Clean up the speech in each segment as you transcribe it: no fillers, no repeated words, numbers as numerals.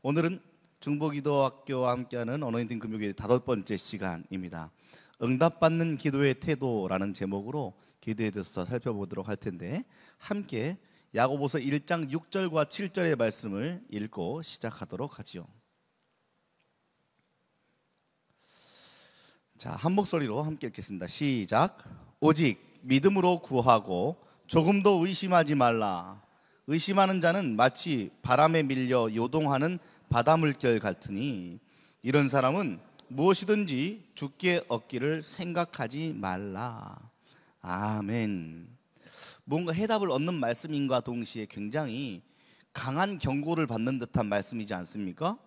오늘은 중보기도학교와 함께하는 어노인팅 금요일 5번째 시간입니다. 응답받는 기도의 태도라는 제목으로 기도에 대해서 살펴보도록 할 텐데, 함께 야고보서 1장 6절과 7절의 말씀을 읽고 시작하도록 하지요. 자, 한 목소리로 함께 읽겠습니다. 시작. 오직 믿음으로 구하고 조금도 의심하지 말라. 의심하는 자는 마치 바람에 밀려 요동하는 바닷물결 같으니 이런 사람은 무엇이든지 주께 얻기를 생각하지 말라. 아멘. 뭔가 해답을 얻는 말씀인과 동시에 굉장히 강한 경고를 받는 듯한 말씀이지 않습니까?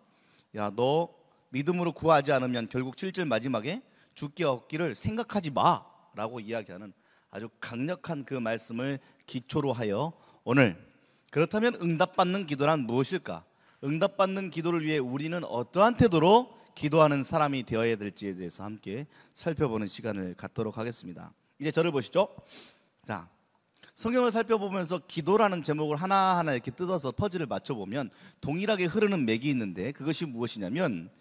야, 너 믿음으로 구하지 않으면 결국 7절 마지막에 주께 얻기를 생각하지 마 라고 이야기하는 아주 강력한 그 말씀을 기초로 하여 오늘, 그렇다면 응답받는 기도란 무엇일까? 응답받는 기도를 위해 우리는 어떠한 태도로 기도하는 사람이 되어야 될지에 대해서 함께 살펴보는 시간을 갖도록 하겠습니다. 이제 저를 보시죠. 자, 성경을 살펴보면서 기도라는 제목을 하나하나 이렇게 뜯어서 퍼즐을 맞춰보면 동일하게 흐르는 맥이 있는데, 그것이 무엇이냐면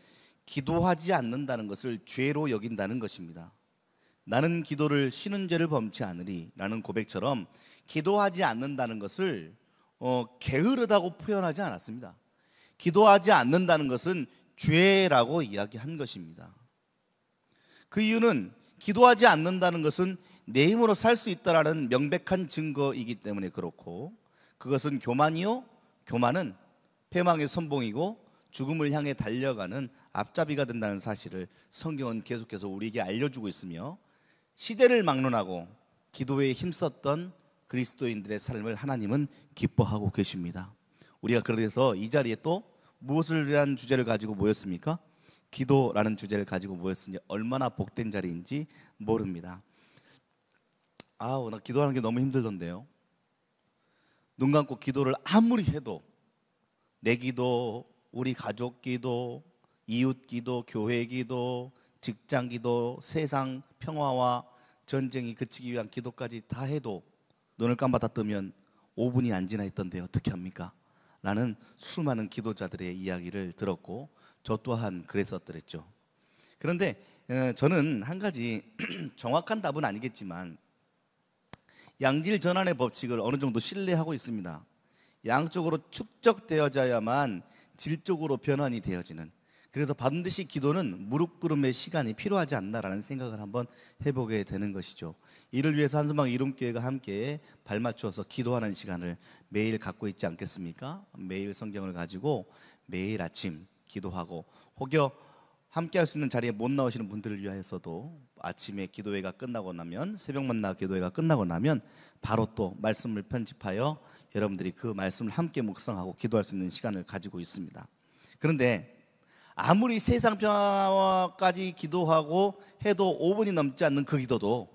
기도하지 않는다는 것을 죄로 여긴다는 것입니다. 나는 기도를 쉬는 죄를 범치 않으리 라는 고백처럼 기도하지 않는다는 것을 게으르다고 표현하지 않았습니다. 기도하지 않는다는 것은 죄라고 이야기한 것입니다. 그 이유는 기도하지 않는다는 것은 내 힘으로 살 수 있다라는 명백한 증거이기 때문에 그렇고, 그것은 교만이요, 교만은 패망의 선봉이고 죽음을 향해 달려가는 앞잡이가 된다는 사실을 성경은 계속해서 우리에게 알려주고 있으며, 시대를 막론하고 기도에 힘썼던 그리스도인들의 삶을 하나님은 기뻐하고 계십니다. 우리가 그래서 이 자리에 또 무엇을 위한 주제를 가지고 모였습니까? 기도라는 주제를 가지고 모였으니 얼마나 복된 자리인지 모릅니다. 아우, 나 기도하는 게 너무 힘들던데요. 눈 감고 기도를 아무리 해도 내 기도, 우리 가족 기도, 이웃 기도, 교회 기도, 직장 기도, 세상 평화와 전쟁이 그치기 위한 기도까지 다 해도 눈을 감았다 뜨면 5분이 안 지나 있던데 어떻게 합니까? 라는 수많은 기도자들의 이야기를 들었고 저 또한 그랬었더랬죠. 그런데 저는 한 가지 정확한 답은 아니겠지만 양질 전환의 법칙을 어느 정도 신뢰하고 있습니다. 양쪽으로 축적되어져야만 질적으로 변환이 되어지는, 그래서 반드시 기도는 무릎 꿇음의 시간이 필요하지 않나라는 생각을 한번 해보게 되는 것이죠. 이를 위해서 한숨방 이룸교회가 함께 발맞추어서 기도하는 시간을 매일 갖고 있지 않겠습니까? 매일 성경을 가지고 매일 아침 기도하고, 혹여 함께 할 수 있는 자리에 못 나오시는 분들을 위해서도 아침에 기도회가 끝나고 나면, 새벽 만나 기도회가 끝나고 나면 바로 또 말씀을 편집하여 여러분들이 그 말씀을 함께 묵상하고 기도할 수 있는 시간을 가지고 있습니다. 그런데 아무리 세상 평화까지 기도하고 해도 5분이 넘지 않는 그 기도도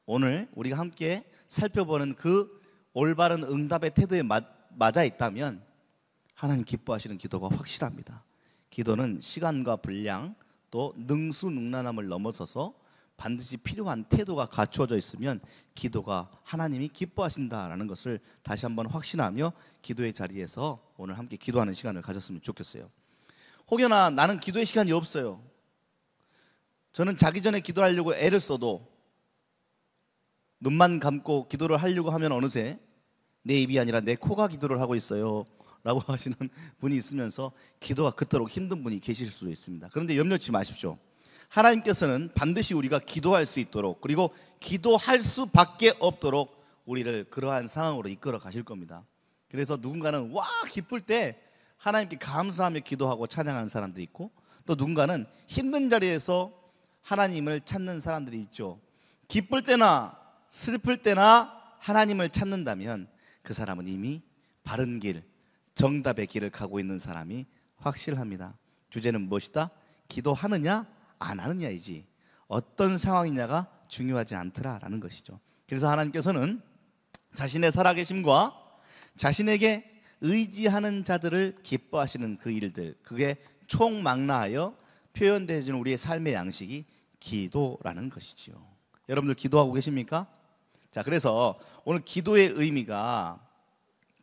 오늘 우리가 함께 살펴보는 그 올바른 응답의 태도에 맞아 있다면 하나님 기뻐하시는 기도가 확실합니다. 기도는 시간과 분량 또 능수능란함을 넘어서서 반드시 필요한 태도가 갖추어져 있으면 기도가 하나님이 기뻐하신다라는 것을 다시 한번 확신하며 기도의 자리에서 오늘 함께 기도하는 시간을 가졌으면 좋겠어요. 혹여나 나는 기도의 시간이 없어요. 저는 자기 전에 기도하려고 애를 써도 눈만 감고 기도를 하려고 하면 어느새 내 입이 아니라 내 코가 기도를 하고 있어요 라고 하시는 분이 있으면서 기도가 그토록 힘든 분이 계실 수도 있습니다. 그런데 염려치 마십시오. 하나님께서는 반드시 우리가 기도할 수 있도록, 그리고 기도할 수밖에 없도록 우리를 그러한 상황으로 이끌어 가실 겁니다. 그래서 누군가는 와 기쁠 때 하나님께 감사하며 기도하고 찬양하는 사람들이 있고, 또 누군가는 힘든 자리에서 하나님을 찾는 사람들이 있죠. 기쁠 때나 슬플 때나 하나님을 찾는다면 그 사람은 이미 바른 길, 정답의 길을 가고 있는 사람이 확실합니다. 주제는 무엇이다? 기도하느냐 안 하느냐이지 어떤 상황이냐가 중요하지 않더라라는 것이죠. 그래서 하나님께서는 자신의 살아계심과 자신에게 의지하는 자들을 기뻐하시는 그 일들, 그게 총망라하여 표현되어지는 우리의 삶의 양식이 기도라는 것이지요. 여러분들 기도하고 계십니까? 자, 그래서 오늘 기도의 의미가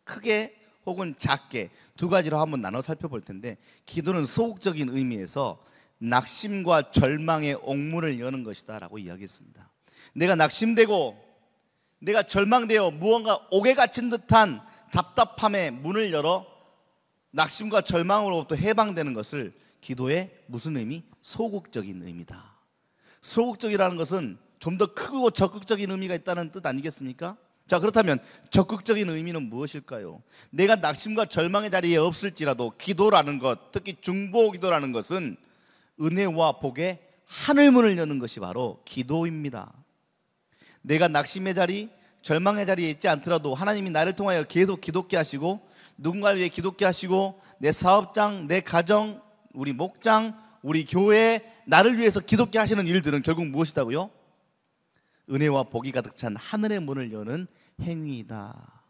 크게 혹은 작게 두 가지로 한번 나눠 살펴볼 텐데, 기도는 소극적인 의미에서 낙심과 절망의 옥문을 여는 것이다 라고 이야기했습니다. 내가 낙심되고 내가 절망되어 무언가 옥에 갇힌 듯한 답답함의 문을 열어 낙심과 절망으로부터 해방되는 것을 기도의 무슨 의미? 소극적인 의미다. 소극적이라는 것은 좀 더 크고 적극적인 의미가 있다는 뜻 아니겠습니까? 자, 그렇다면 적극적인 의미는 무엇일까요? 내가 낙심과 절망의 자리에 없을지라도 기도라는 것, 특히 중보 기도라는 것은 은혜와 복의 하늘문을 여는 것이 바로 기도입니다. 내가 낙심의 자리, 절망의 자리에 있지 않더라도 하나님이 나를 통하여 계속 기독게 하시고, 누군가를 위해 기독게 하시고, 내 사업장, 내 가정, 우리 목장, 우리 교회, 나를 위해서 기독게 하시는 일들은 결국 무엇이다고요? 은혜와 복이 가득 찬 하늘의 문을 여는 행위이다.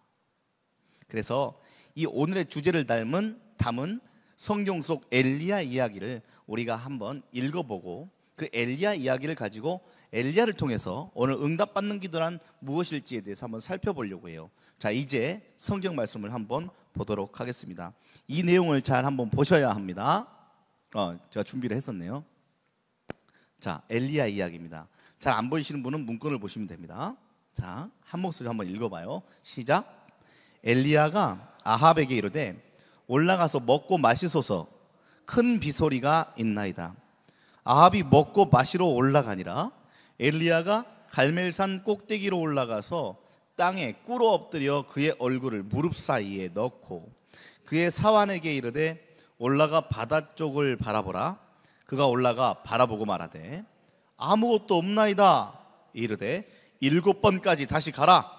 그래서 이 오늘의 주제를 담은 성경 속 엘리야 이야기를 우리가 한번 읽어보고, 그 엘리야 이야기를 가지고 엘리야를 통해서 오늘 응답받는 기도란 무엇일지에 대해서 한번 살펴보려고 해요. 자, 이제 성경 말씀을 한번 보도록 하겠습니다. 이 내용을 잘 한번 보셔야 합니다. 제가 준비를 했었네요. 자, 엘리야 이야기입니다. 잘 안 보이시는 분은 문건을 보시면 됩니다. 자, 한 목소리 한번 읽어봐요. 시작. 엘리야가 아합에게 이르되 올라가서 먹고 마시소서, 큰 비소리가 있나이다. 아합이 먹고 마시러 올라가니라. 엘리야가 갈멜산 꼭대기로 올라가서 땅에 꿇어 엎드려 그의 얼굴을 무릎 사이에 넣고 그의 사환에게 이르되 올라가 바다 쪽을 바라보라. 그가 올라가 바라보고 말하되 아무것도 없나이다. 이르되 7번까지 다시 가라.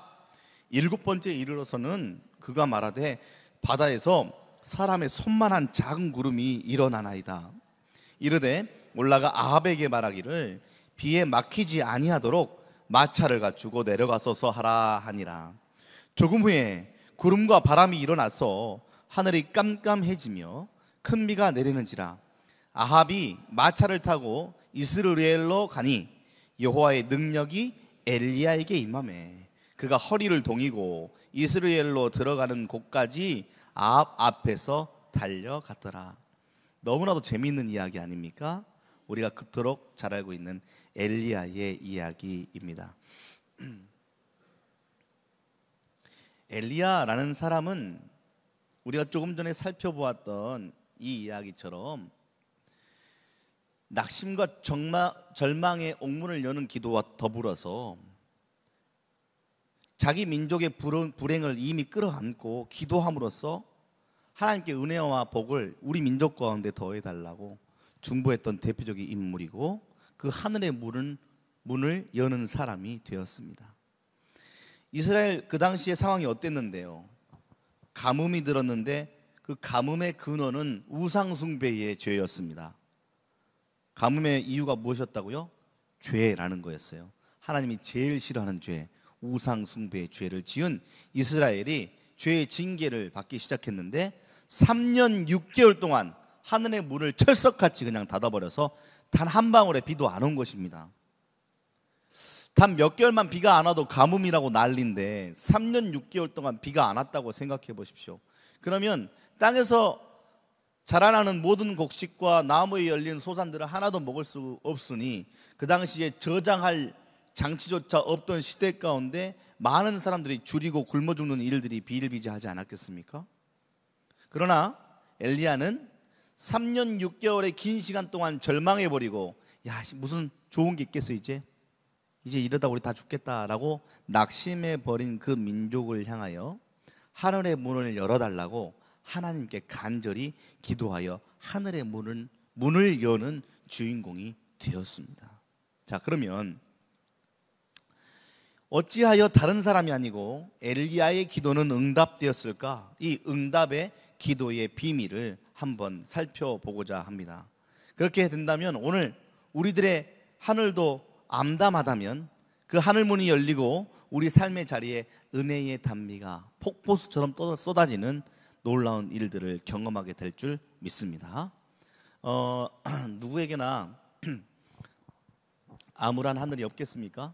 7번째 이르러서는 그가 말하되 바다에서 사람의 손만한 작은 구름이 일어나나이다. 이르되 올라가 아합에게 말하기를 비에 막히지 아니하도록 마차를 갖추고 내려가소서 하라 하니라. 조금 후에 구름과 바람이 일어나서 하늘이 깜깜해지며 큰 비가 내리는지라. 아합이 마차를 타고 이스라엘로 가니 여호와의 능력이 엘리야에게 임하매 그가 허리를 동이고 이스라엘로 들어가는 곳까지 아합 앞에서 달려갔더라. 너무나도 재미있는 이야기 아닙니까? 우리가 그토록 잘 알고 있는 엘리야의 이야기입니다. 엘리야라는 사람은 우리가 조금 전에 살펴보았던 이 이야기처럼 낙심과 절망의 옥문을 여는 기도와 더불어서 자기 민족의 불행을 이미 끌어안고 기도함으로써 하나님께 은혜와 복을 우리 민족 가운데 더해달라고 중보했던 대표적인 인물이고, 그 하늘의 문을 여는 사람이 되었습니다. 이스라엘 그 당시의 상황이 어땠는데요? 가뭄이 들었는데 그 가뭄의 근원은 우상숭배의 죄였습니다. 가뭄의 이유가 무엇이었다고요? 죄라는 거였어요. 하나님이 제일 싫어하는 죄, 우상숭배의 죄를 지은 이스라엘이 죄의 징계를 받기 시작했는데 3년 6개월 동안 하늘의 문을 철석같이 그냥 닫아버려서 단 한 방울의 비도 안 온 것입니다. 단 몇 개월만 비가 안 와도 가뭄이라고 난리인데 3년 6개월 동안 비가 안 왔다고 생각해 보십시오. 그러면 땅에서 자라나는 모든 곡식과 나무에 열린 소산들은 하나도 먹을 수 없으니 그 당시에 저장할 장치조차 없던 시대 가운데 많은 사람들이 줄이고 굶어 죽는 일들이 비일비재하지 않았겠습니까? 그러나 엘리야는 3년 6개월의 긴 시간 동안 절망해버리고, 야, 무슨 좋은 게 있겠어, 이제 이러다 우리 다 죽겠다라고 낙심해버린 그 민족을 향하여 하늘의 문을 열어달라고 하나님께 간절히 기도하여 하늘의 문을 여는 주인공이 되었습니다. 자, 그러면 어찌하여 다른 사람이 아니고 엘리야의 기도는 응답되었을까? 이 응답의 기도의 비밀을 한번 살펴보고자 합니다. 그렇게 된다면 오늘 우리들의 하늘도 암담하다면 그 하늘문이 열리고 우리 삶의 자리에 은혜의 단비가 폭포수처럼 쏟아지는 놀라운 일들을 경험하게 될 줄 믿습니다. 누구에게나 암울한 하늘이 없겠습니까?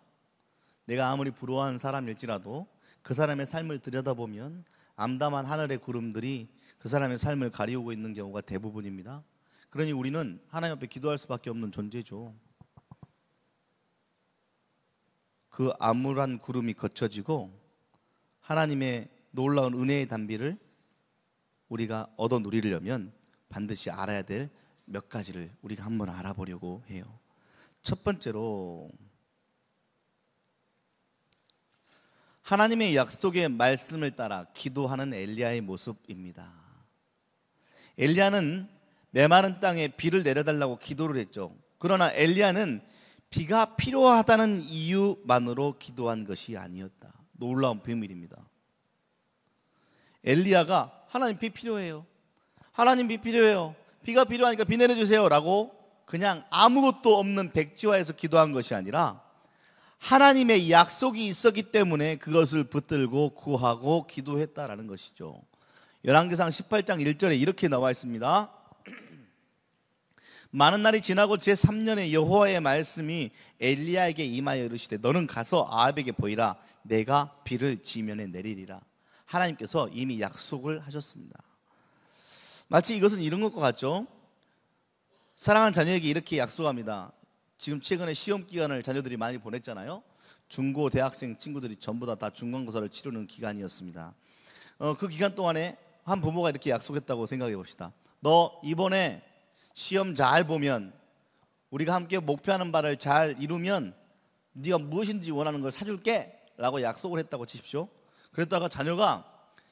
내가 아무리 부러워하는 사람일지라도 그 사람의 삶을 들여다보면 암담한 하늘의 구름들이 그 사람의 삶을 가리우고 있는 경우가 대부분입니다. 그러니 우리는 하나님 앞에 기도할 수밖에 없는 존재죠. 그 암울한 구름이 거쳐지고 하나님의 놀라운 은혜의 단비를 우리가 얻어 누리려면 반드시 알아야 될 몇 가지를 우리가 한번 알아보려고 해요. 첫 번째로 하나님의 약속의 말씀을 따라 기도하는 엘리야의 모습입니다. 엘리야는 메마른 땅에 비를 내려달라고 기도를 했죠. 그러나 엘리야는 비가 필요하다는 이유만으로 기도한 것이 아니었다. 놀라운 비밀입니다. 엘리야가 하나님 비 필요해요. 하나님 비 필요해요. 비가 필요하니까 비 내려주세요 라고 그냥 아무것도 없는 백지화해서 기도한 것이 아니라 하나님의 약속이 있었기 때문에 그것을 붙들고 구하고 기도했다라는 것이죠. 열왕기상 18장 1절에 이렇게 나와 있습니다. 많은 날이 지나고 제3년에 여호와의 말씀이 엘리야에게 임하여 이르시되 너는 가서 아합에게 보이라. 내가 비를 지면에 내리리라. 하나님께서 이미 약속을 하셨습니다. 마치 이것은 이런 것과 같죠. 사랑하는 자녀에게 이렇게 약속합니다. 지금 최근에 시험 기간을 자녀들이 많이 보냈잖아요. 중고 대학생 친구들이 전부 다 중간고사를 치르는 기간이었습니다. 그 기간 동안에 한 부모가 이렇게 약속했다고 생각해 봅시다. 너 이번에 시험 잘 보면, 우리가 함께 목표하는 바를 잘 이루면 네가 무엇인지 원하는 걸 사줄게 라고 약속을 했다고 치십시오. 그랬다가 자녀가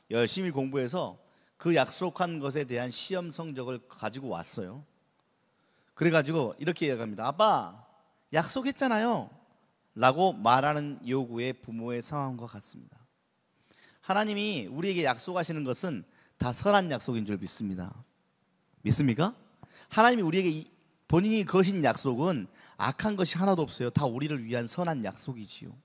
열심히 공부해서 그 약속한 것에 대한 시험 성적을 가지고 왔어요. 그래가지고 이렇게 이야기합니다. 아빠 약속했잖아요 라고 말하는 요구의 부모의 상황과 같습니다. 하나님이 우리에게 약속하시는 것은 다 선한 약속인 줄 믿습니다. 믿습니까? 하나님이 우리에게 본인이 거신 약속은 악한 것이 하나도 없어요. 다 우리를 위한 선한 약속이지요.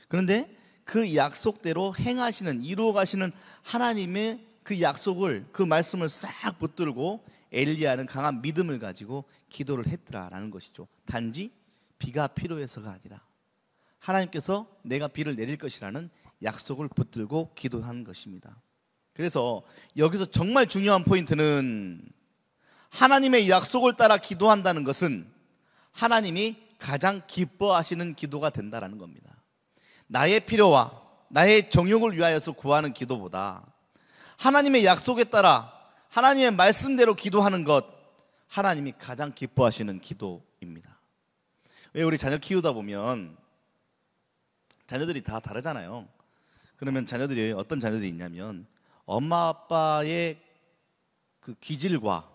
그런데 그 약속대로 행하시는, 이루어가시는 하나님의 그 약속을, 그 말씀을 싹 붙들고 엘리야는 강한 믿음을 가지고 기도를 했더라라는 것이죠. 단지 비가 필요해서가 아니라 하나님께서 내가 비를 내릴 것이라는 약속을 붙들고 기도한 것입니다. 그래서 여기서 정말 중요한 포인트는 하나님의 약속을 따라 기도한다는 것은 하나님이 가장 기뻐하시는 기도가 된다는 겁니다. 나의 필요와 나의 정욕을 위하여서 구하는 기도보다 하나님의 약속에 따라 하나님의 말씀대로 기도하는 것, 하나님이 가장 기뻐하시는 기도입니다. 왜 우리 자녀 키우다 보면 자녀들이 다 다르잖아요. 그러면 자녀들이 어떤 자녀들이 있냐면 엄마 아빠의 그 기질과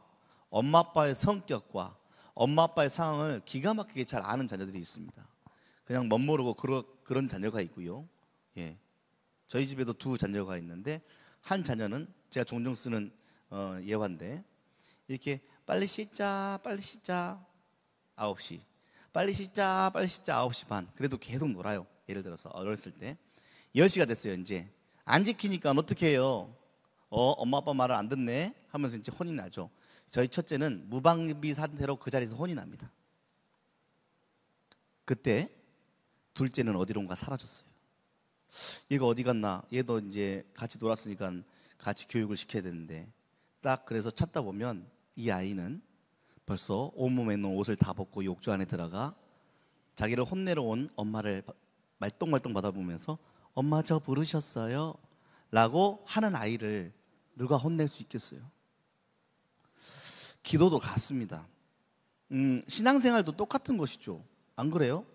엄마 아빠의 성격과 엄마 아빠의 상황을 기가 막히게 잘 아는 자녀들이 있습니다. 그냥 멋모르고 그런 자녀가 있고요. 예, 저희 집에도 두 자녀가 있는데 한 자녀는 제가 종종 쓰는 예화인데 이렇게 빨리 씻자 9시, 빨리 씻자 9시 반. 그래도 계속 놀아요. 예를 들어서 어렸을 때 10시가 됐어요. 이제 안 지키니까 어떻게 해요? 엄마 아빠 말을 안 듣네 하면서 이제 혼이 나죠. 저희 첫째는 무방비 상태로 그 자리에서 혼이 납니다. 그때 둘째는 어디론가 사라졌어요. 얘가 어디 갔나? 얘도 이제 같이 놀았으니까 같이 교육을 시켜야 되는데 딱 그래서 찾다 보면 이 아이는 벌써 온몸에 있는 옷을 다 벗고 욕조 안에 들어가 자기를 혼내러 온 엄마를 말똥말똥 받아보면서 엄마 저 부르셨어요? 라고 하는 아이를 누가 혼낼 수 있겠어요? 기도도 같습니다. 신앙생활도 똑같은 것이죠. 안 그래요?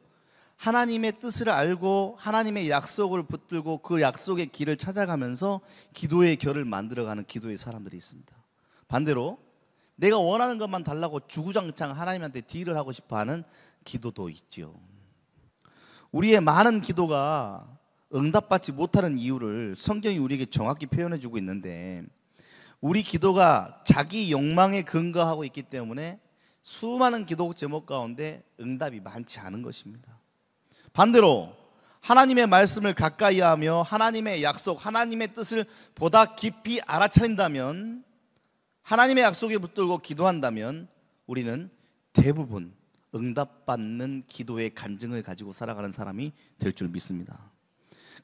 하나님의 뜻을 알고 하나님의 약속을 붙들고 그 약속의 길을 찾아가면서 기도의 결을 만들어가는 기도의 사람들이 있습니다. 반대로 내가 원하는 것만 달라고 주구장창 하나님한테 딜을 하고 싶어하는 기도도 있죠. 우리의 많은 기도가 응답받지 못하는 이유를 성경이 우리에게 정확히 표현해주고 있는데 우리 기도가 자기 욕망에 근거하고 있기 때문에 수많은 기도 제목 가운데 응답이 많지 않은 것입니다. 반대로 하나님의 말씀을 가까이 하며 하나님의 약속, 하나님의 뜻을 보다 깊이 알아차린다면, 하나님의 약속에 붙들고 기도한다면 우리는 대부분 응답받는 기도의 간증을 가지고 살아가는 사람이 될 줄 믿습니다.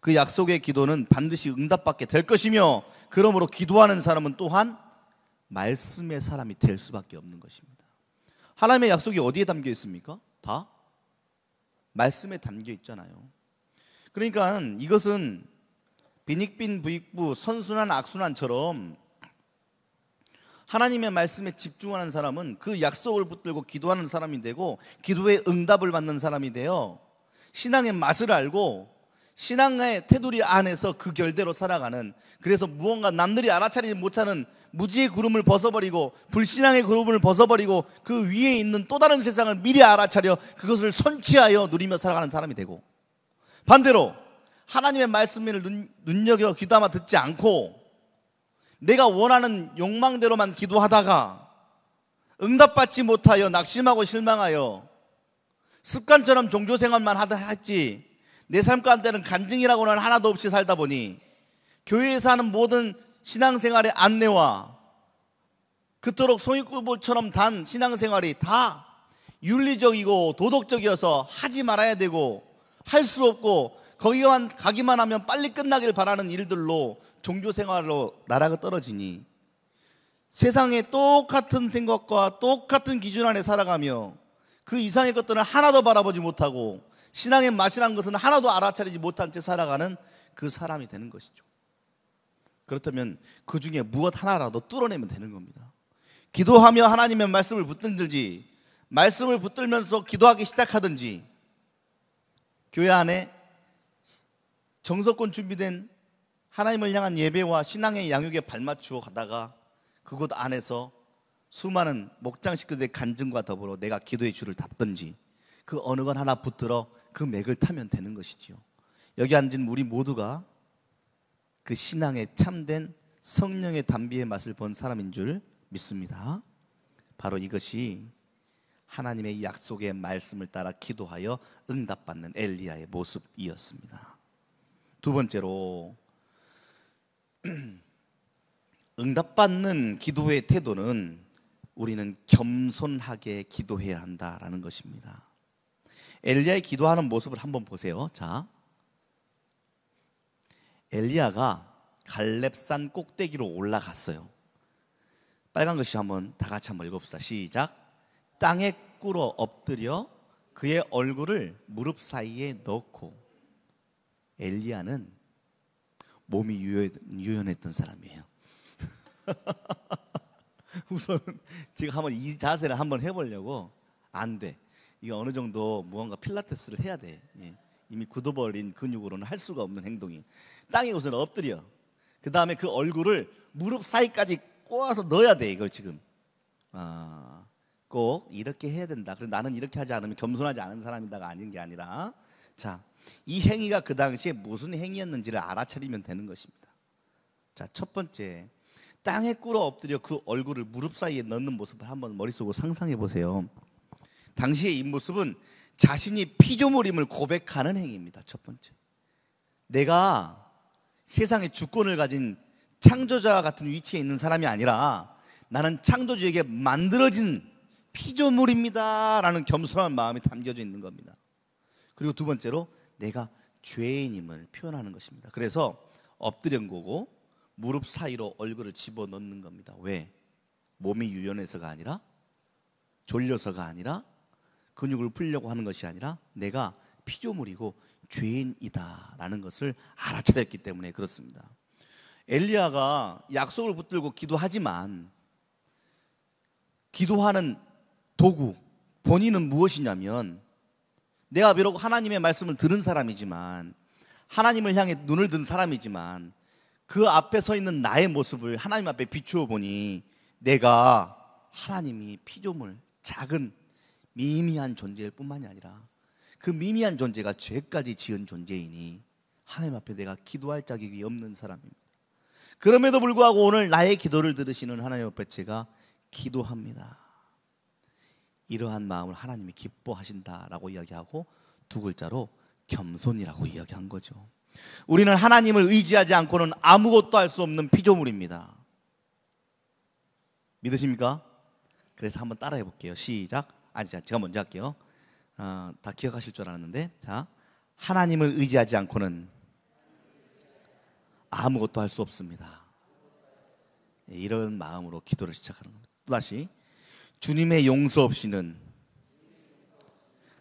그 약속의 기도는 반드시 응답받게 될 것이며, 그러므로 기도하는 사람은 또한 말씀의 사람이 될 수밖에 없는 것입니다. 하나님의 약속이 어디에 담겨 있습니까? 다 말씀에 담겨 있잖아요. 그러니까 이것은 빈익빈 부익부 선순환 악순환처럼 하나님의 말씀에 집중하는 사람은 그 약속을 붙들고 기도하는 사람이 되고, 기도의 응답을 받는 사람이 되어 신앙의 맛을 알고 신앙의 테두리 안에서 그 결대로 살아가는, 그래서 무언가 남들이 알아차리지 못하는 무지의 구름을 벗어버리고 불신앙의 구름을 벗어버리고 그 위에 있는 또 다른 세상을 미리 알아차려 그것을 선취하여 누리며 살아가는 사람이 되고, 반대로 하나님의 말씀을 눈여겨 귀담아 듣지 않고 내가 원하는 욕망대로만 기도하다가 응답받지 못하여 낙심하고 실망하여 습관처럼 종교생활만 했지 내 삶 가운데는 간증이라고는 하나도 없이 살다 보니 교회에서 하는 모든 신앙생활의 안내와 그토록 송이구보처럼 단 신앙생활이 다 윤리적이고 도덕적이어서 하지 말아야 되고 할 수 없고 거기만 가기만 하면 빨리 끝나길 바라는 일들로 종교생활로 나라가 떨어지니 세상의 똑같은 생각과 똑같은 기준 안에 살아가며 그 이상의 것들은 하나도 바라보지 못하고 신앙의 맛이라는 것은 하나도 알아차리지 못한 채 살아가는 그 사람이 되는 것이죠. 그렇다면 그 중에 무엇 하나라도 뚫어내면 되는 겁니다. 기도하며 하나님의 말씀을 붙들든지 말씀을 붙들면서 기도하기 시작하든지, 교회 안에 정석권 준비된 하나님을 향한 예배와 신앙의 양육에 발맞추어 가다가 그곳 안에서 수많은 목장 식구들의 간증과 더불어 내가 기도의 줄을 닫든지, 그 어느 건 하나 붙들어 그 맥을 타면 되는 것이지요. 여기 앉은 우리 모두가 그 신앙의 참된 성령의 담비의 맛을 본 사람인 줄 믿습니다. 바로 이것이 하나님의 약속의 말씀을 따라 기도하여 응답받는 엘리야의 모습이었습니다. 두 번째로, 응답받는 기도의 태도는 우리는 겸손하게 기도해야 한다라는 것입니다. 엘리야의 기도하는 모습을 한번 보세요. 자, 엘리야가 갈렙산 꼭대기로 올라갔어요. 빨간 글씨 한번 다 같이 한번 읽어봅시다. 시작. 땅에 꿇어 엎드려 그의 얼굴을 무릎 사이에 넣고. 엘리야는 몸이 유연했던 사람이에요. 우선 제가 한번 이 자세를 한번 해보려고, 안 돼. 이게 어느 정도 무언가 필라테스를 해야 돼. 이미 굳어버린 근육으로는 할 수가 없는 행동이. 땅에 우선 엎드려. 그 다음에 그 얼굴을 무릎 사이까지 꼬아서 넣어야 돼. 이걸 지금 꼭 이렇게 해야 된다. 그래서 나는 이렇게 하지 않으면 겸손하지 않은 사람이다가 아닌 게 아니라, 자, 이 행위가 그 당시에 무슨 행위였는지를 알아차리면 되는 것입니다. 자, 첫 번째, 땅에 꿇어 엎드려 그 얼굴을 무릎 사이에 넣는 모습을 한번 머릿속으로 상상해 보세요. 당시의 이 모습은 자신이 피조물임을 고백하는 행위입니다. 첫 번째, 내가 세상의 주권을 가진 창조자 같은 위치에 있는 사람이 아니라 나는 창조주에게 만들어진 피조물입니다 라는 겸손한 마음이 담겨져 있는 겁니다. 그리고 두 번째로, 내가 죄인임을 표현하는 것입니다. 그래서 엎드린 거고 무릎 사이로 얼굴을 집어넣는 겁니다. 왜? 몸이 유연해서가 아니라, 졸려서가 아니라, 근육을 풀려고 하는 것이 아니라 내가 피조물이고 죄인이다라는 것을 알아차렸기 때문에 그렇습니다. 엘리야가 약속을 붙들고 기도하지만 기도하는 도구, 본인은 무엇이냐면, 내가 비록 하나님의 말씀을 들은 사람이지만, 하나님을 향해 눈을 든 사람이지만, 그 앞에 서 있는 나의 모습을 하나님 앞에 비추어 보니 내가 하나님이 피조물, 작은 미미한 존재일 뿐만이 아니라 그 미미한 존재가 죄까지 지은 존재이니 하나님 앞에 내가 기도할 자격이 없는 사람입니다. 그럼에도 불구하고 오늘 나의 기도를 들으시는 하나님 앞에 제가 기도합니다. 이러한 마음을 하나님이 기뻐하신다라고 이야기하고, 두 글자로 겸손이라고 이야기한 거죠. 우리는 하나님을 의지하지 않고는 아무것도 할 수 없는 피조물입니다. 믿으십니까? 그래서 한번 따라해 볼게요. 시작. 제가 먼저 할게요. 다 기억하실 줄 알았는데, 자, 하나님을 의지하지 않고는 아무것도 할 수 없습니다. 이런 마음으로 기도를 시작하는 겁니다. 또다시 주님의 용서 없이는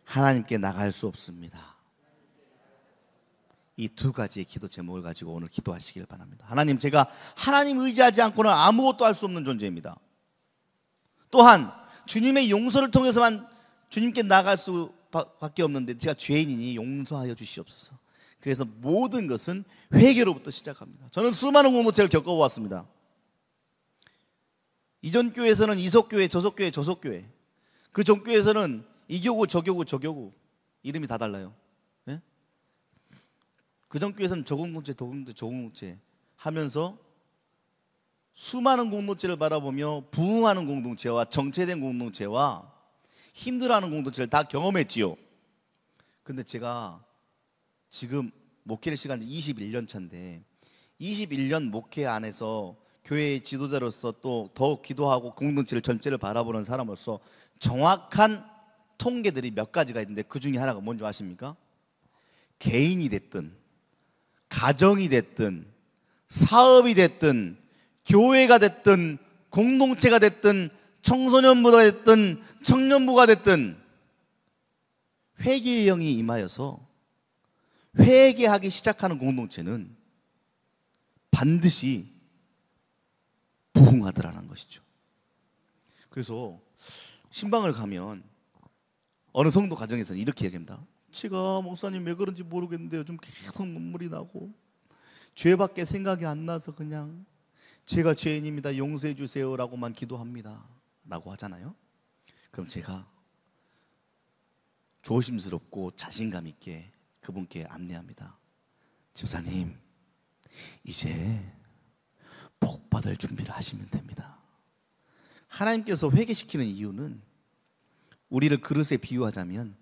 하나님께 나갈 수 없습니다. 이 두 가지의 기도 제목을 가지고 오늘 기도하시길 바랍니다. 하나님, 제가 하나님 의지하지 않고는 아무것도 할 수 없는 존재입니다. 또한 주님의 용서를 통해서만 주님께 나갈 수밖에 없는데 제가 죄인이니 용서하여 주시옵소서. 그래서 모든 것은 회개로부터 시작합니다. 저는 수많은 공동체를 겪어보았습니다. 이전 교회에서는 이석교회, 저석교회, 저석교회, 그 전 교회에서는 이교구, 저교구 이름이 다 달라요. 네? 그전 교회에서는 저공동체, 저공동체 하면서 수많은 공동체를 바라보며 부흥하는 공동체와 정체된 공동체와 힘들어하는 공동체를 다 경험했지요. 근데 제가 지금 목회를 시간이 21년 차인데 21년 목회 안에서 교회의 지도자로서 또 더욱 기도하고 공동체를 전체를 바라보는 사람으로서 정확한 통계들이 몇 가지가 있는데 그 중에 하나가 뭔지 아십니까? 개인이 됐든 가정이 됐든 사업이 됐든 교회가 됐든 공동체가 됐든 청소년부가 됐든 청년부가 됐든 회개의 영이 임하여서 회개하기 시작하는 공동체는 반드시 부흥하더라는 것이죠. 그래서 신방을 가면 어느 성도 가정에서는 이렇게 얘기합니다. 제가 목사님 왜 그런지 모르겠는데 요즘 계속 눈물이 나고 죄밖에 생각이 안 나서 그냥 제가 죄인입니다, 용서해 주세요라고만 기도합니다 라고 하잖아요. 그럼 제가 조심스럽고 자신감 있게 그분께 안내합니다. 집사님, 이제 복 받을 준비를 하시면 됩니다. 하나님께서 회개시키는 이유는 우리를 그릇에 비유하자면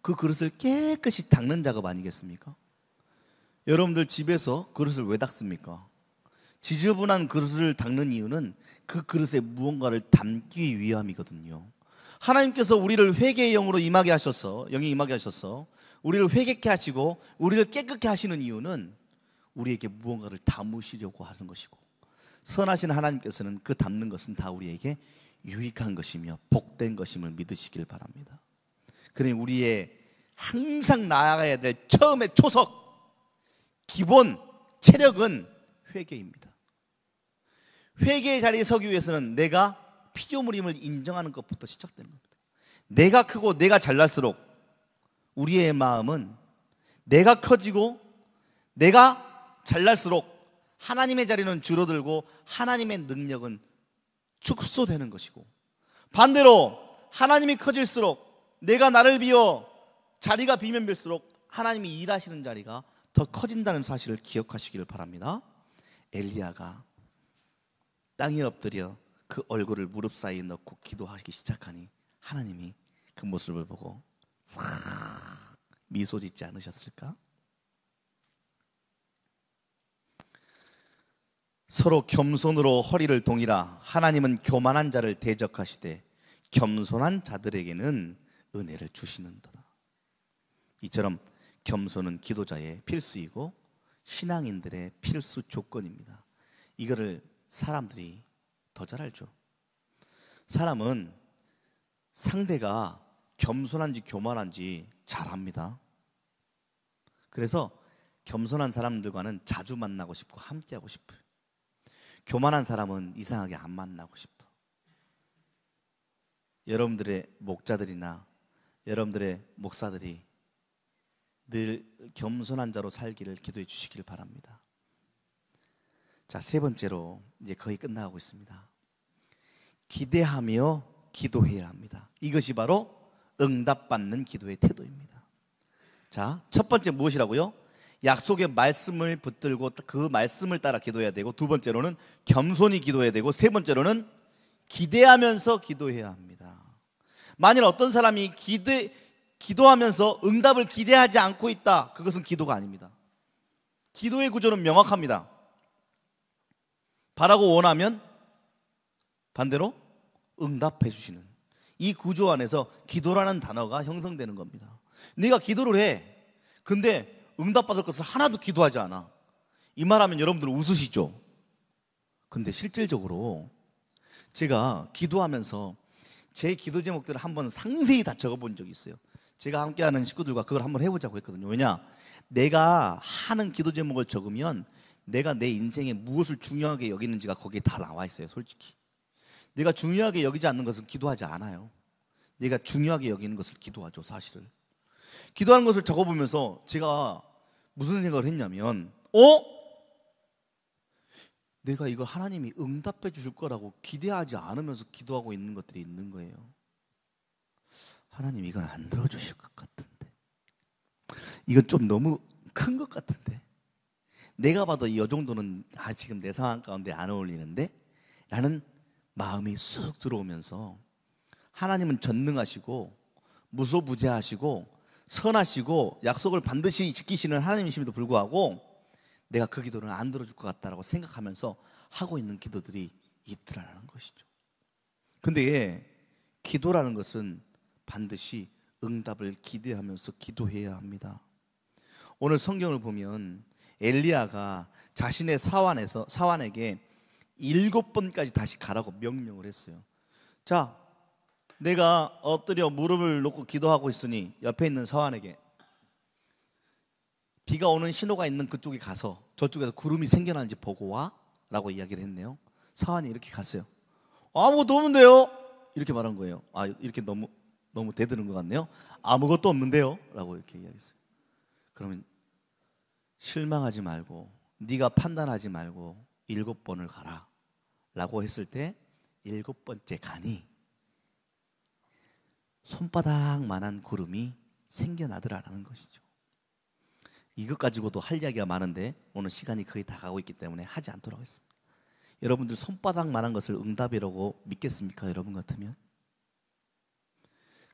그 그릇을 깨끗이 닦는 작업 아니겠습니까? 여러분들 집에서 그릇을 왜 닦습니까? 지저분한 그릇을 닦는 이유는 그 그릇에 무언가를 담기 위함이거든요. 하나님께서 우리를 회개의 영으로 임하게 하셔서, 영이 임하게 하셔서 우리를 회개케 하시고 우리를 깨끗게 하시는 이유는 우리에게 무언가를 담으시려고 하는 것이고, 선하신 하나님께서는 그 담는 것은 다 우리에게 유익한 것이며 복된 것임을 믿으시길 바랍니다. 그러니 우리의 항상 나아가야 될 처음의 초석, 기본 체력은 회개입니다. 회개의 자리에 서기 위해서는 내가 피조물임을 인정하는 것부터 시작되는 겁니다. 내가 크고 내가 잘날수록 우리의 마음은 내가 커지고 내가 잘날수록 하나님의 자리는 줄어들고 하나님의 능력은 축소되는 것이고, 반대로 하나님이 커질수록 내가 나를 비워 자리가 비면 빌수록 하나님이 일하시는 자리가 더 커진다는 사실을 기억하시기를 바랍니다. 엘리야가 땅에 엎드려 그 얼굴을 무릎 사이에 넣고 기도하기 시작하니 하나님이 그 모습을 보고 싹 미소 짓지 않으셨을까? 서로 겸손으로 허리를 동이라. 하나님은 교만한 자를 대적하시되 겸손한 자들에게는 은혜를 주시는도다. 이처럼 겸손은 기도자의 필수이고 신앙인들의 필수 조건입니다. 이거를 사람들이 더 잘 알죠. 사람은 상대가 겸손한지 교만한지 잘 압니다. 그래서 겸손한 사람들과는 자주 만나고 싶고 함께하고 싶어요. 교만한 사람은 이상하게 안 만나고 싶어. 여러분들의 목자들이나 여러분들의 목사들이 늘 겸손한 자로 살기를 기도해 주시길 바랍니다. 자, 세 번째로 이제 거의 끝나가고 있습니다. 기대하며 기도해야 합니다. 이것이 바로 응답받는 기도의 태도입니다. 자, 첫 번째 무엇이라고요? 약속의 말씀을 붙들고 그 말씀을 따라 기도해야 되고, 두 번째로는 겸손히 기도해야 되고, 세 번째로는 기대하면서 기도해야 합니다. 만일 어떤 사람이 기도하면서 응답을 기대하지 않고 있다, 그것은 기도가 아닙니다. 기도의 구조는 명확합니다. 바라고 원하면 반대로 응답해 주시는 이 구조 안에서 기도라는 단어가 형성되는 겁니다. 네가 기도를 해. 근데 응답받을 것을 하나도 기도하지 않아. 이 말하면 여러분들 웃으시죠? 근데 실질적으로 제가 기도하면서 제 기도 제목들을 한번 상세히 다 적어본 적이 있어요. 제가 함께하는 식구들과 그걸 한번 해보자고 했거든요. 왜냐? 내가 하는 기도 제목을 적으면 내가 내 인생에 무엇을 중요하게 여기는지가 거기에 다 나와 있어요. 솔직히 내가 중요하게 여기지 않는 것은 기도하지 않아요. 내가 중요하게 여기는 것을 기도하죠. 사실은 기도하는 것을 적어보면서 제가 무슨 생각을 했냐면 내가 이걸 하나님이 응답해 주실 거라고 기대하지 않으면서 기도하고 있는 것들이 있는 거예요. 하나님 이건 안 들어주실 것 같은데, 이건 좀 너무 큰 것 같은데, 내가 봐도 이 정도는 지금 내 상황 가운데 안 어울리는데 라는 마음이 쑥 들어오면서, 하나님은 전능하시고 무소부재하시고 선하시고 약속을 반드시 지키시는 하나님이심에도 불구하고 내가 그 기도는 안 들어줄 것 같다라고 생각하면서 하고 있는 기도들이 있더라는 것이죠. 근데 기도라는 것은 반드시 응답을 기대하면서 기도해야 합니다. 오늘 성경을 보면 엘리야가 자신의 사환에게 7번까지 다시 가라고 명령을 했어요. 자, 내가 엎드려 무릎을 놓고 기도하고 있으니 옆에 있는 사환에게 비가 오는 신호가 있는 그쪽에 가서 저쪽에서 구름이 생겨나는지 보고 와 라고 이야기를 했네요. 사환이 이렇게 갔어요. 아무것도 없는데요? 이렇게 말한 거예요. 이렇게 너무 대드는 것 같네요. 아무것도 없는데요? 라고 이렇게 이야기했어요. 그러면 실망하지 말고 네가 판단하지 말고 7번을 가라 라고 했을 때 7번째 가니 손바닥만한 구름이 생겨나더라라는 것이죠. 이것 가지고도 할 이야기가 많은데 오늘 시간이 거의 다 가고 있기 때문에 하지 않도록 하겠습니다. 여러분들 손바닥만한 것을 응답이라고 믿겠습니까? 여러분 같으면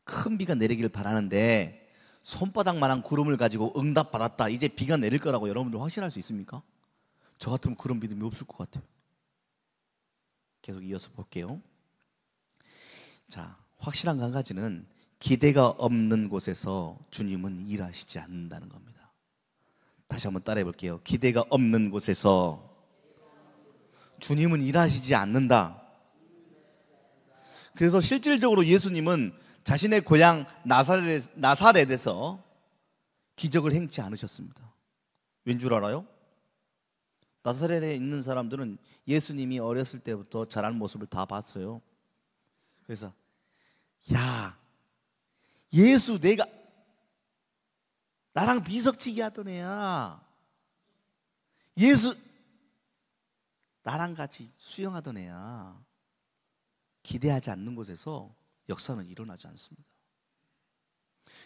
큰 비가 내리길 바라는데 손바닥만한 구름을 가지고 응답받았다, 이제 비가 내릴 거라고 여러분들 확신할 수 있습니까? 저 같으면 그런 믿음이 없을 것 같아요. 계속 이어서 볼게요. 자, 확실한 한 가지는 기대가 없는 곳에서 주님은 일하시지 않는다는 겁니다. 다시 한번 따라해 볼게요. 기대가 없는 곳에서 주님은 일하시지 않는다. 그래서 실질적으로 예수님은 자신의 고향 나사렛에서 기적을 행치 않으셨습니다. 왠 줄 알아요? 나사렛에 있는 사람들은 예수님이 어렸을 때부터 자란 모습을 다 봤어요. 그래서 야, 예수 내가 나랑 비석치기 하던 애야. 예수 나랑 같이 수영하던 애야. 기대하지 않는 곳에서 역사는 일어나지 않습니다.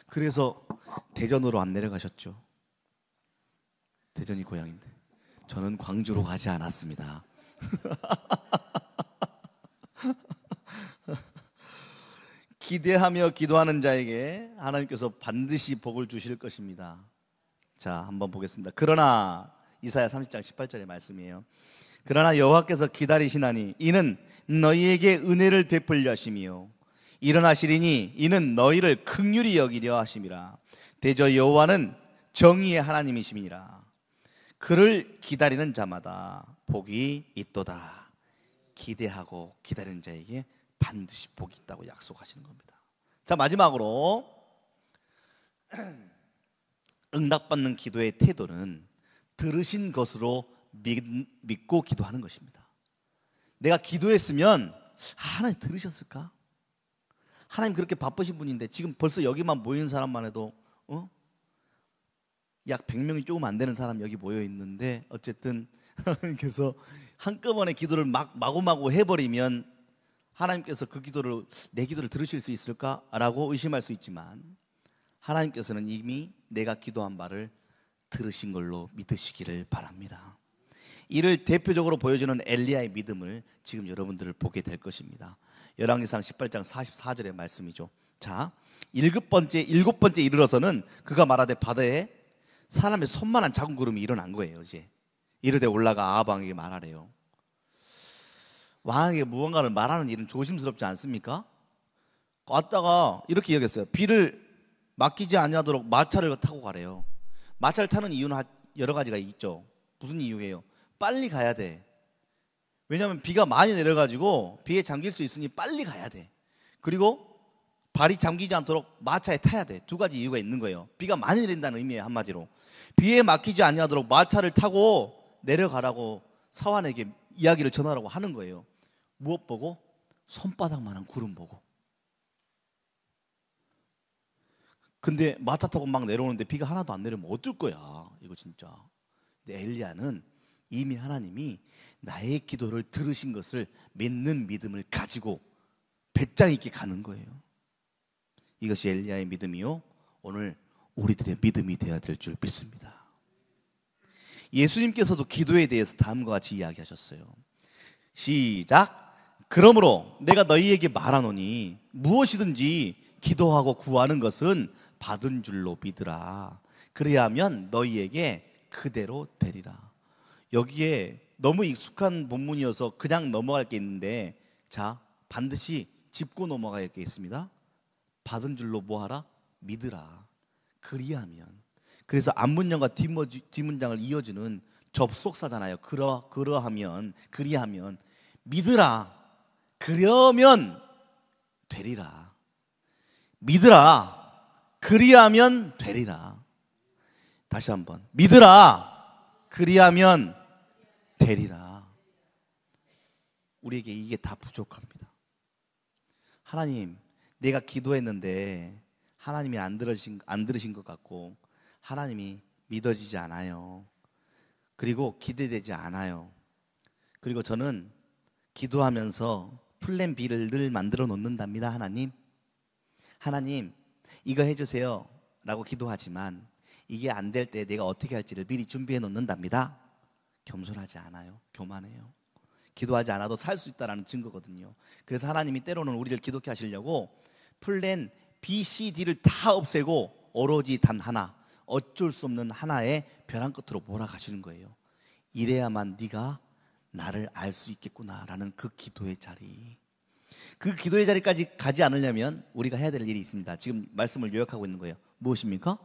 그래서 대전으로 안 내려가셨죠. 대전이 고향인데 저는 광주로 가지 않았습니다. 기대하며 기도하는 자에게 하나님께서 반드시 복을 주실 것입니다. 자, 한번 보겠습니다. 그러나 이사야 30장 18절의 말씀이에요. 그러나 여호와께서 기다리시나니 이는 너희에게 은혜를 베풀려 하심이요 일어나시리니 이는 너희를 긍휼히 여기려 하심이라. 대저 여호와는 정의의 하나님이심이니라. 그를 기다리는 자마다 복이 있도다. 기대하고 기다리는 자에게 반드시 복이 있다고 약속하시는 겁니다. 자, 마지막으로 응답받는 기도의 태도는 들으신 것으로 믿고 기도하는 것입니다. 내가 기도했으면 하나님 들으셨을까? 하나님 그렇게 바쁘신 분인데 지금 벌써 여기만 모이는 사람만 해도 약 100명이 조금 안 되는 사람 여기 모여 있는데 어쨌든 하나님께서 한꺼번에 기도를 마구마구 해버리면 하나님께서 내 기도를 들으실 수 있을까라고 의심할 수 있지만 하나님께서는 이미 내가 기도한 바를 들으신 걸로 믿으시기를 바랍니다. 이를 대표적으로 보여주는 엘리야의 믿음을 지금 여러분들을 보게 될 것입니다. 열왕기상 18장 44절의 말씀이죠. 자, 7번째 이르러서는 그가 말하되 바다에 사람의 손만한 작은 구름이 일어난 거예요. 이제 이르되 올라가 아합 왕에게 말하래요. 왕에게 무언가를 말하는 일은 조심스럽지 않습니까? 왔다가 이렇게 이야기했어요. 비를 맡기지 아니하도록 마차를 타고 가래요. 마차를 타는 이유는 여러 가지가 있죠. 무슨 이유예요? 빨리 가야 돼. 왜냐하면 비가 많이 내려가지고 비에 잠길 수 있으니 빨리 가야 돼. 그리고 발이 잠기지 않도록 마차에 타야 돼. 두 가지 이유가 있는 거예요. 비가 많이 내린다는 의미예요. 한마디로 비에 막히지 아니하도록 마차를 타고 내려가라고 사환에게 이야기를 전하라고 하는 거예요. 무엇 보고? 손바닥만한 구름 보고. 근데 마차 타고 막 내려오는데 비가 하나도 안 내리면 어떨 거야 이거 진짜. 근데 엘리야는 이미 하나님이 나의 기도를 들으신 것을 믿는 믿음을 가지고 배짱 있게 가는 거예요. 이것이 엘리야의 믿음이요, 오늘 우리들의 믿음이 되어야 될 줄 믿습니다. 예수님께서도 기도에 대해서 다음과 같이 이야기하셨어요. 시작. 그러므로 내가 너희에게 말하노니 무엇이든지 기도하고 구하는 것은 받은 줄로 믿으라. 그래야면 너희에게 그대로 되리라. 여기에 너무 익숙한 본문이어서 그냥 넘어갈 게 있는데, 자, 반드시 짚고 넘어가야 겠습니다. 받은 줄로 뭐하라? 믿으라. 그리하면. 그래서 앞문장과 뒷문장을 이어주는 접속사잖아요. 그러하면, 그리하면. 믿으라. 그러면 되리라. 믿으라. 그리하면 되리라. 다시 한번. 믿으라. 그리하면 되리라. 우리에게 이게 다 부족합니다. 하나님, 내가 기도했는데 하나님이 안 들으신 것 같고 하나님이 믿어지지 않아요. 그리고 기대되지 않아요. 그리고 저는 기도하면서 플랜 B를 늘 만들어 놓는답니다. 하나님 이거 해주세요 라고 기도하지만 이게 안 될 때 내가 어떻게 할지를 미리 준비해 놓는답니다. 겸손하지 않아요. 교만해요. 기도하지 않아도 살 수 있다는 증거거든요. 그래서 하나님이 때로는 우리를 기독케 하시려고 플랜 B, C, D를 다 없애고 오로지 단 하나, 어쩔 수 없는 하나의 벼랑 끝으로 몰아가시는 거예요. 이래야만 네가 나를 알 수 있겠구나라는 그 기도의 자리. 그 기도의 자리까지 가지 않으려면 우리가 해야 될 일이 있습니다. 지금 말씀을 요약하고 있는 거예요. 무엇입니까?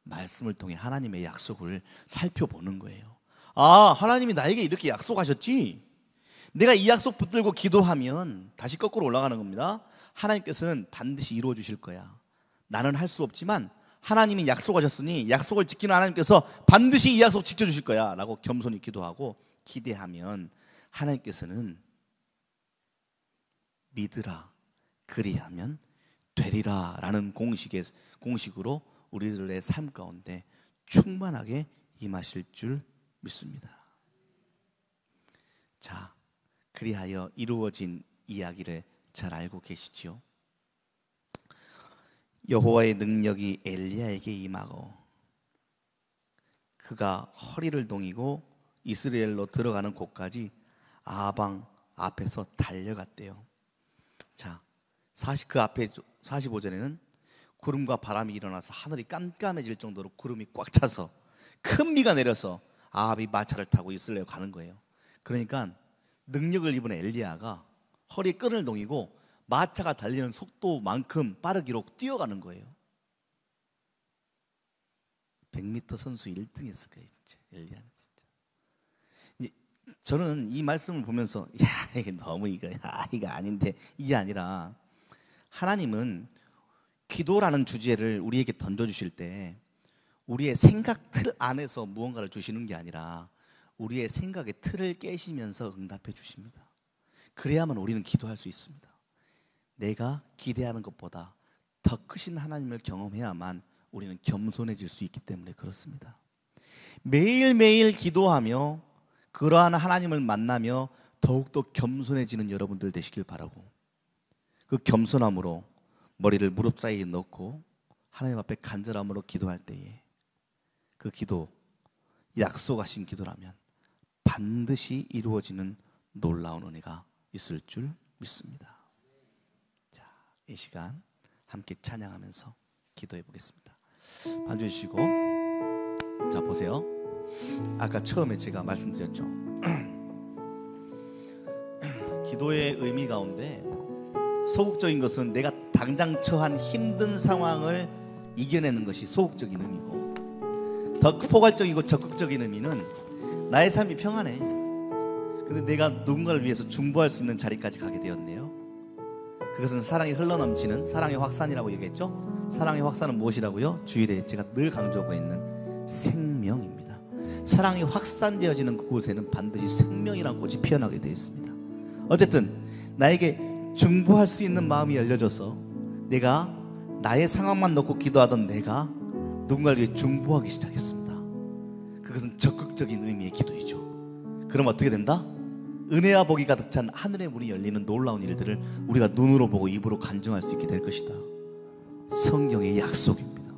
말씀을 통해 하나님의 약속을 살펴보는 거예요. 아, 하나님이 나에게 이렇게 약속하셨지? 내가 이 약속 붙들고 기도하면 다시 거꾸로 올라가는 겁니다. 하나님께서는 반드시 이루어 주실 거야. 나는 할 수 없지만 하나님이 약속하셨으니 약속을 지키는 하나님께서 반드시 이 약속 지켜주실 거야 라고 겸손히 기도하고 기대하면 하나님께서는 믿으라 그리하면 되리라 라는 공식으로 우리들의 삶 가운데 충만하게 임하실 줄 믿습니다. 자, 그리하여 이루어진 이야기를 잘 알고 계시지요? 여호와의 능력이 엘리야에게 임하고 그가 허리를 동이고 이스라엘로 들어가는 곳까지 아방 앞에서 달려갔대요. 자, 그 앞에 45절에는 구름과 바람이 일어나서 하늘이 깜깜해질 정도로 구름이 꽉 차서 큰 비가 내려서 아합이 마차를 타고 이스라엘 가는 거예요. 그러니까 능력을 입은 엘리야가 허리에 끈을 동이고 마차가 달리는 속도만큼 빠르기로 뛰어가는 거예요. 100m 선수 1등 했을 거예요. 진짜 엘리야는 진짜. 저는 이 말씀을 보면서 야, 이게 너무 이거 아닌데, 이게 아니라 하나님은 기도라는 주제를 우리에게 던져주실 때 우리의 생각 틀 안에서 무언가를 주시는 게 아니라 우리의 생각의 틀을 깨시면서 응답해 주십니다. 그래야만 우리는 기도할 수 있습니다. 내가 기대하는 것보다 더 크신 하나님을 경험해야만 우리는 겸손해질 수 있기 때문에 그렇습니다. 매일매일 기도하며 그러한 하나님을 만나며 더욱더 겸손해지는 여러분들 되시길 바라고, 그 겸손함으로 머리를 무릎 사이에 넣고 하나님 앞에 간절함으로 기도할 때에 그 기도, 약속하신 기도라면 반드시 이루어지는 놀라운 은혜가 있을 줄 믿습니다. 자, 이 시간 함께 찬양하면서 기도해 보겠습니다. 반주 주시고, 자 보세요. 아까 처음에 제가 말씀드렸죠. 기도의 의미 가운데 소극적인 것은 내가 당장 처한 힘든 상황을 이겨내는 것이 소극적인 의미고, 더 포괄적이고 적극적인 의미는 나의 삶이 평안해. 근데 내가 누군가를 위해서 중보할 수 있는 자리까지 가게 되었네요. 그것은 사랑이 흘러넘치는 사랑의 확산이라고 얘기했죠. 사랑의 확산은 무엇이라고요? 주일에 제가 늘 강조하고 있는 생명입니다. 사랑이 확산되어지는 그곳에는 반드시 생명이라는 꽃이 피어나게 되어 있습니다. 어쨌든 나에게 중보할 수 있는 마음이 열려져서 내가 나의 상황만 놓고 기도하던 내가 누군가를 위해 중보하기 시작했습니다. 그것은 적극적인 의미의 기도이죠. 그럼 어떻게 된다? 은혜와 복이 가득 찬 하늘의 문이 열리는 놀라운 일들을 우리가 눈으로 보고 입으로 간증할 수 있게 될 것이다. 성경의 약속입니다.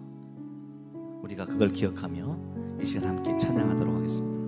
우리가 그걸 기억하며 이 시간 함께 찬양하도록 하겠습니다.